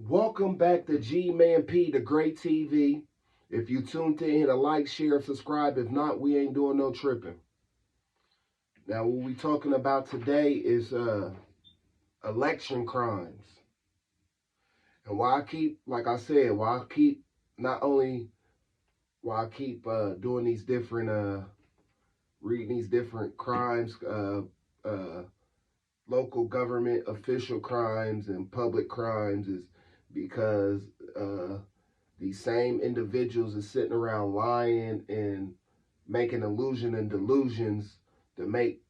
Welcome back to G-Man-P, the Great TV. If you tuned in, hit a like, share, subscribe. If not, we ain't doing no tripping. Now, what we talking about today is election crimes. And why I keep, like I said, not only why I keep doing these different, reading these different crimes, local government official crimes and public crimes is because these same individuals are sitting around lying and making illusion and delusions to make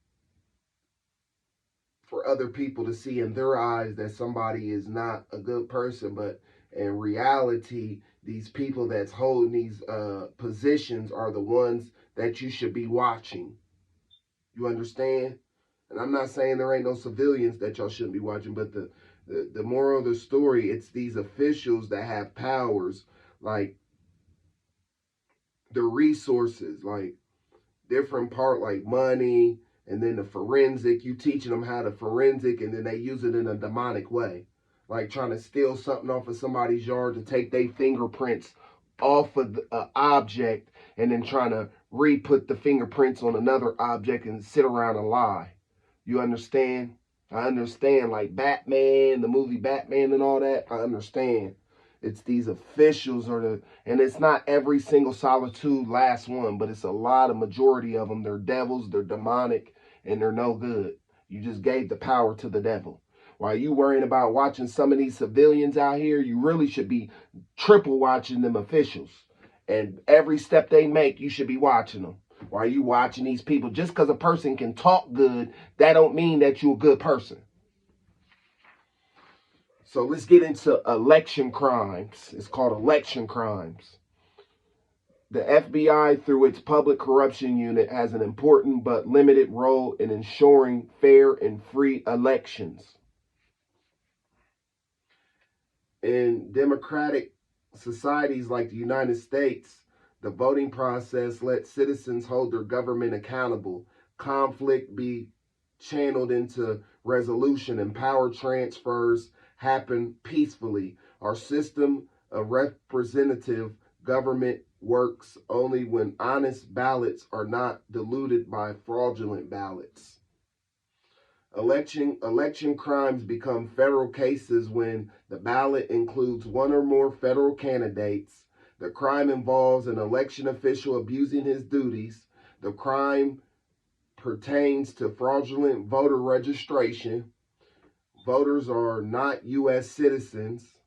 for other people to see in their eyes that somebody is not a good person, but in reality, these people that's holding these positions are the ones that you should be watching. You understand? And I'm not saying there ain't no civilians that y'all shouldn't be watching, but the moral of the story, it's these officials that have powers, like the resources, like different part, like money, and then the forensic. You teaching them how to forensic, and then they use it in a demonic way, like trying to steal something off of somebody's yard to take their fingerprints off of the object, and then trying to re-put the fingerprints on another object and sit around and lie. You understand? I understand, like Batman, the movie Batman and all that. I understand. It's these officials and it's not every single solitude last one, but it's a lot of majority of them. They're devils, they're demonic, and they're no good. You just gave the power to the devil. While you worrying about watching some of these civilians out here, you really should be triple watching them officials. And every step they make, you should be watching them. Why are you watching these people? Just because a person can talk good, that don't mean that you're a good person. So let's get into election crimes. It's called election crimes. The FBI, through its public corruption unit, has an important but limited role in ensuring fair and free elections. In democratic societies like the United States, the voting process lets citizens hold their government accountable, conflict be channeled into resolution, and power transfers happen peacefully. Our system of representative government works only when honest ballots are not diluted by fraudulent ballots. Election crimes become federal cases when the ballot includes one or more federal candidates. The crime involves an election official abusing his duties. The crime pertains to fraudulent voter registration. Voters are not U.S. citizens.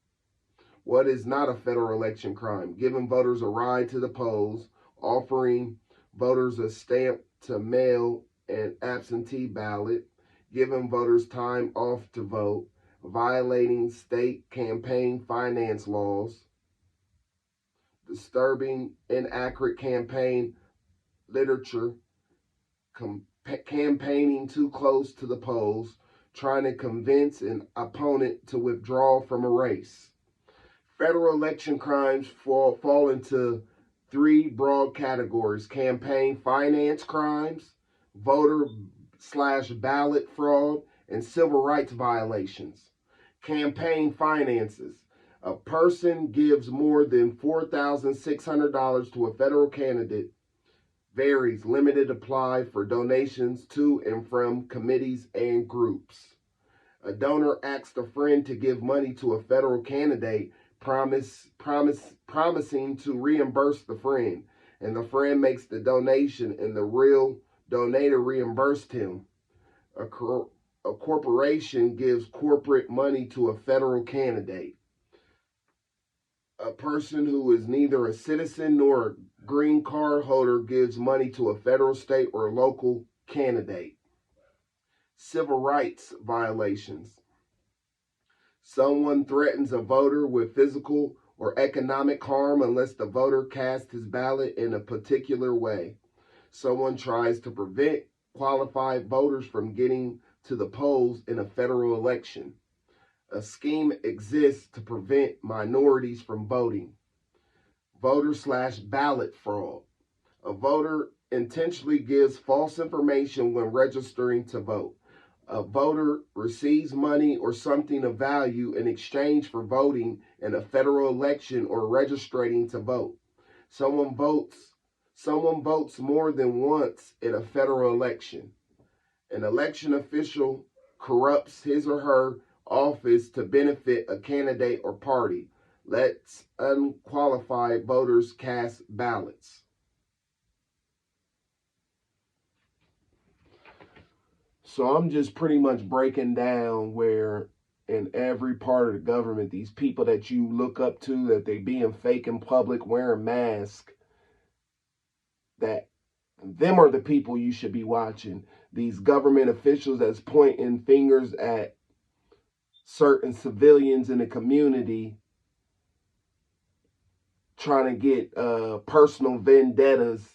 What is not a federal election crime? Giving voters a ride to the polls, offering voters a stamp to mail an absentee ballot, giving voters time off to vote, violating state campaign finance laws, disturbing inaccurate campaign literature, campaigning too close to the polls, trying to convince an opponent to withdraw from a race. Federal election crimes fall into three broad categories: campaign finance crimes, voter/ballot fraud, and civil rights violations. Campaign finances. A person gives more than $4,600 to a federal candidate. Varies, limited apply for donations to and from committees and groups. A donor asks a friend to give money to a federal candidate, promising to reimburse the friend, and the friend makes the donation and the real donator reimbursed him. A corporation gives corporate money to a federal candidate. A person who is neither a citizen nor a green card holder gives money to a federal, state, or local candidate. Civil rights violations. Someone threatens a voter with physical or economic harm unless the voter casts his ballot in a particular way. Someone tries to prevent qualified voters from getting to the polls in a federal election. A scheme exists to prevent minorities from voting. Voter/ballot fraud. A voter intentionally gives false information when registering to vote. A voter receives money or something of value in exchange for voting in a federal election or registering to vote. Someone votes more than once in a federal election. An election official corrupts his or her office to benefit a candidate or party. Lets unqualified voters cast ballots. So I'm just pretty much breaking down where in every part of the government, these people that you look up to, that they being fake in public, wearing masks, that them are the people you should be watching. These government officials that's pointing fingers at certain civilians in the community, trying to get personal vendettas,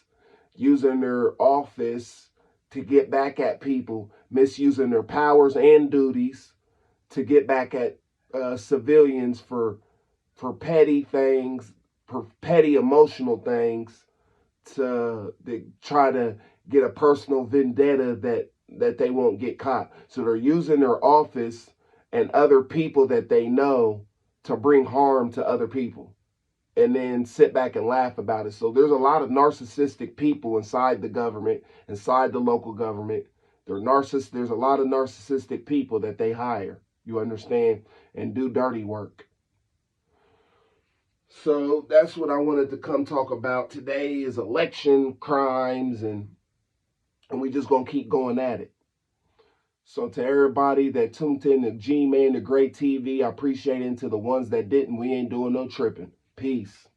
using their office to get back at people, misusing their powers and duties to get back at civilians for petty things, for petty emotional things, to try to get a personal vendetta that they won't get caught. So they're using their office and other people that they know to bring harm to other people, and then sit back and laugh about it. So there's a lot of narcissistic people inside the government, inside the local government. There's a lot of narcissistic people that they hire, you understand, and do dirty work. So that's what I wanted to come talk about today, is election crimes, and we just gonna keep going at it. So to everybody that tuned in to G-Man, the Great TV, I appreciate it. And to the ones that didn't, we ain't doing no tripping. Peace.